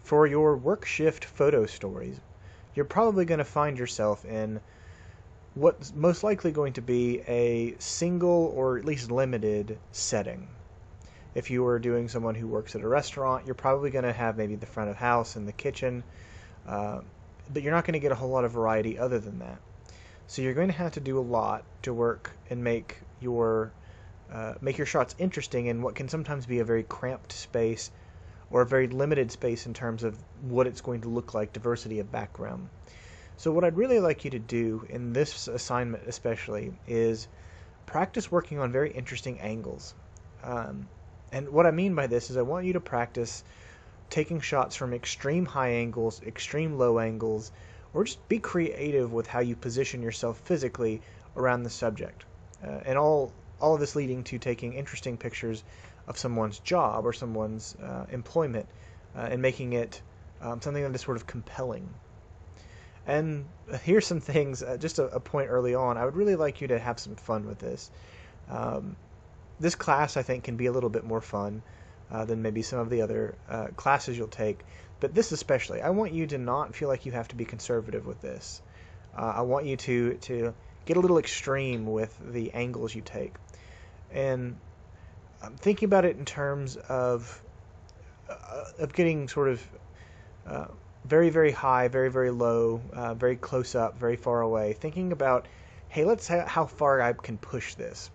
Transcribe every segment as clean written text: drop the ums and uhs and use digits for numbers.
For your work shift photo stories, you're probably going to find yourself in what's most likely going to be a single or at least limited setting. If you are doing someone who works at a restaurant, you're probably going to have maybe the front of house and the kitchen, uh, but you're not going to get a whole lot of variety other than that. So you're going to have to do a lot to work and make your shots interesting in what can sometimes be a very cramped space or a very limited space in terms of what it's going to look like, diversity of background. So what I'd really like you to do in this assignment especially is practice working on very interesting angles. And what I mean by this is I want you to practice taking shots from extreme high angles, extreme low angles, or just be creative with how you position yourself physically around the subject. And all of this leading to taking interesting pictures of someone's job or someone's employment and making it something that is sort of compelling. And here's some things, just a point early on. I would really like you to have some fun with this. This class, I think, can be a little bit more fun than maybe some of the other classes you'll take. But this especially, I want you to not feel like you have to be conservative with this. I want you to get a little extreme with the angles you take. And I'm thinking about it in terms of getting sort of very, very high, very, very low, very close up, very far away. Thinking about, hey, let's see how far I can push this.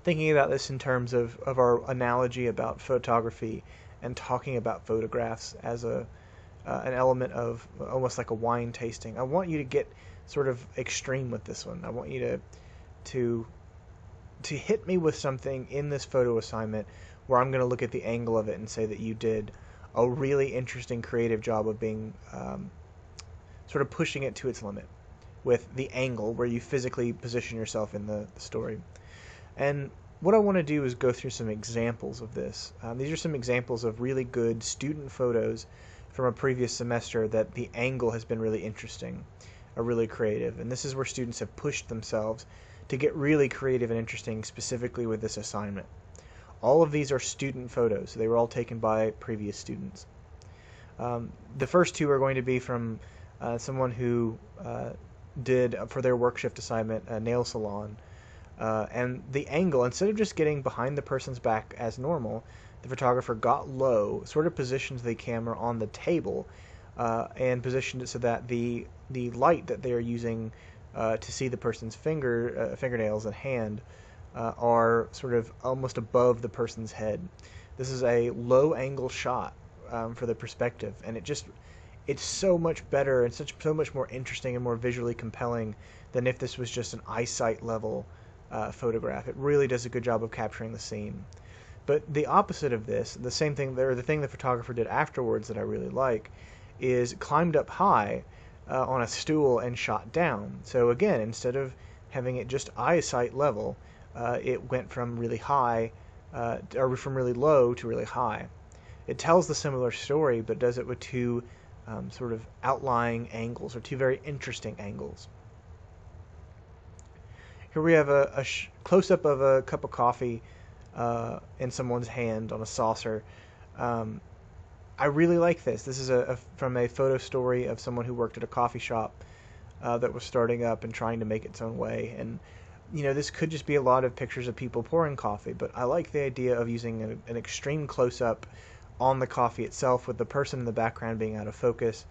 Thinking about this in terms of our analogy about photography and talking about photographs as an element of almost like a wine tasting. I want you to get sort of extreme with this one. I want you to hit me with something in this photo assignment where I'm going to look at the angle of it and say that you did a really interesting creative job of being sort of pushing it to its limit with the angle where you physically position yourself in the story. And what I want to do is go through some examples of this. These are some examples of really good student photos from a previous semester that the angle has been really interesting, or really creative. And this is where students have pushed themselves to get really creative and interesting specifically with this assignment. All of these are student photos. They were all taken by previous students. The first two are going to be from someone who did, for their work shift assignment, a nail salon. And the angle, instead of just getting behind the person's back as normal, the photographer got low, sort of positioned the camera on the table, and positioned it so that the light that they are using to see the person's fingernails and hand are sort of almost above the person's head. This is a low angle shot for the perspective, and it's so much better and so much more interesting and more visually compelling than if this was just an eyesight level photograph. It really does a good job of capturing the scene. But the opposite of this, the same thing, or the thing the photographer did afterwards that I really like, is climbed up high on a stool and shot down. So again, instead of having it just eyesight level, it went from really high, or from really low to really high. It tells the similar story, but does it with two sort of outlying angles, or two very interesting angles. Here we have a close-up of a cup of coffee in someone's hand on a saucer. I really like this. This is from a photo story of someone who worked at a coffee shop that was starting up and trying to make its own way. And this could just be a lot of pictures of people pouring coffee, but I like the idea of using an extreme close-up on the coffee itself with the person in the background being out of focus.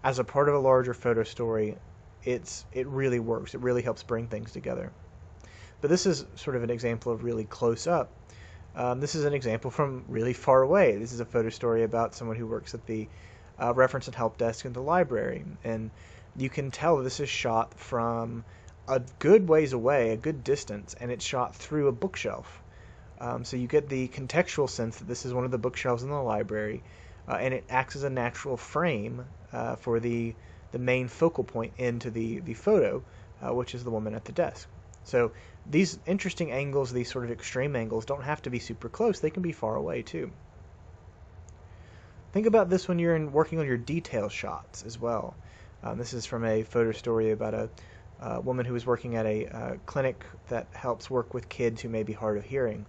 As a part of a larger photo story, it really works. It really helps bring things together. But this is sort of an example of really close up. This is an example from really far away. This is a photo story about someone who works at the reference and help desk in the library. And you can tell this is shot from a good ways away, a good distance, and it's shot through a bookshelf. So you get the contextual sense that this is one of the bookshelves in the library, and it acts as a natural frame for the main focal point into the photo, which is the woman at the desk. So these interesting angles, these sort of extreme angles, don't have to be super close. They can be far away too. Think about this when you're working on your detail shots as well. This is from a photo story about a woman who was working at a clinic that helps work with kids who may be hard of hearing.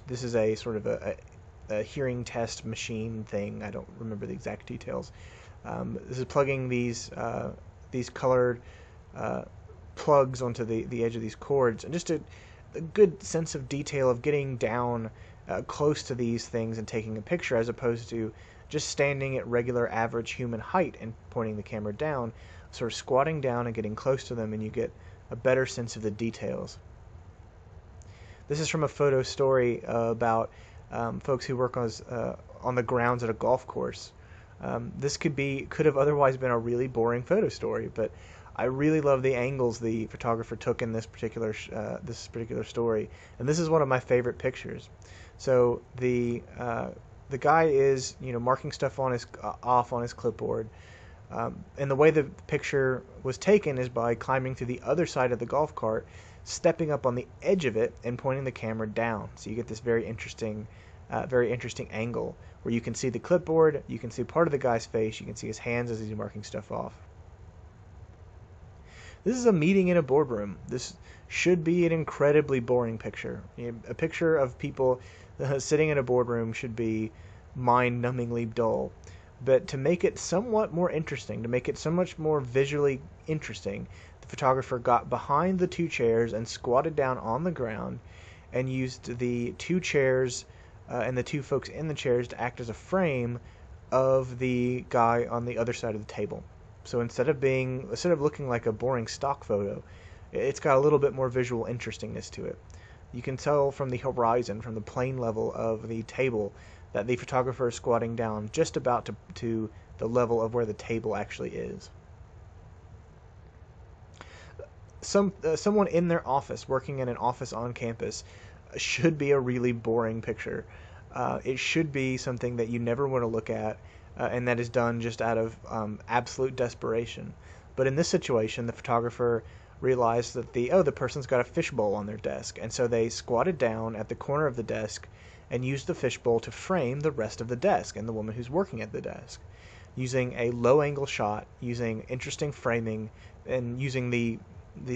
This is a sort of hearing test machine thing. I don't remember the exact details. This is plugging these colored plugs onto the edge of these cords, and just a good sense of detail of getting down close to these things and taking a picture, as opposed to just standing at regular average human height and pointing the camera down, sort of squatting down and getting close to them, and you get a better sense of the details. This is from a photo story about folks who work on the grounds at a golf course. This could have otherwise been a really boring photo story, but I really love the angles the photographer took in this particular story, and this is one of my favorite pictures. So the guy is marking stuff on off on his clipboard, and the way the picture was taken is by climbing to the other side of the golf cart, stepping up on the edge of it, and pointing the camera down. So you get this very interesting angle where you can see the clipboard, you can see part of the guy's face, you can see his hands as he's marking stuff off. This is a meeting in a boardroom. This should be an incredibly boring picture. A picture of people sitting in a boardroom should be mind-numbingly dull. But to make it somewhat more interesting, to make it so much more visually interesting, the photographer got behind the two chairs and squatted down on the ground and used the two chairs and the two folks in the chairs to act as a frame of the guy on the other side of the table. So instead of looking like a boring stock photo, it's got a little bit more visual interestingness to it. You can tell from the horizon, from the plane level of the table, that the photographer is squatting down just about to the level of where the table actually is. Someone in their office, working in an office on campus, should be a really boring picture. It should be something that you never want to look at, and that is done just out of absolute desperation. But in this situation, the photographer realized that the person's got a fishbowl on their desk, and so they squatted down at the corner of the desk and used the fishbowl to frame the rest of the desk and the woman who's working at the desk, using a low-angle shot, using interesting framing, and using the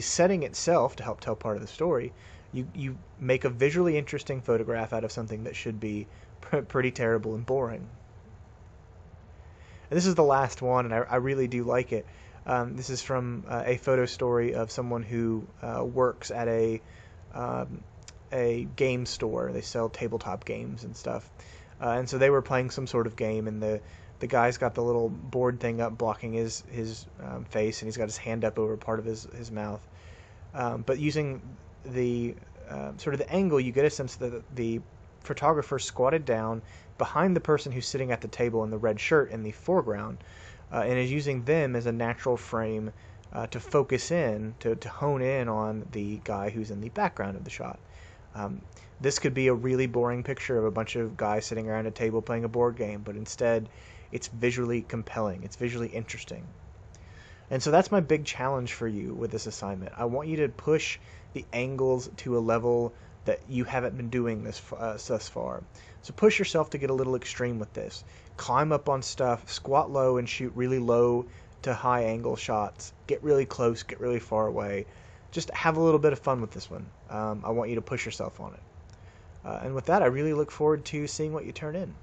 setting itself to help tell part of the story. You make a visually interesting photograph out of something that should be pretty terrible and boring. And this is the last one, and I really do like it. This is from a photo story of someone who works at a game store. They sell tabletop games and stuff. And so they were playing some sort of game, and the guy's got the little board thing up blocking his face, and he's got his hand up over part of his mouth. But using the sort of the angle, you get a sense that the photographer squatted down behind the person who's sitting at the table in the red shirt in the foreground, and is using them as a natural frame to focus in, to hone in on the guy who's in the background of the shot. This could be a really boring picture of a bunch of guys sitting around a table playing a board game, but instead it's visually compelling, it's visually interesting. And so that's my big challenge for you with this assignment. I want you to push the angles to a level that you haven't been doing thus far. So push yourself to get a little extreme with this. Climb up on stuff, squat low and shoot really low to high angle shots. Get really close, get really far away. Just have a little bit of fun with this one. I want you to push yourself on it. And with that, I really look forward to seeing what you turn in.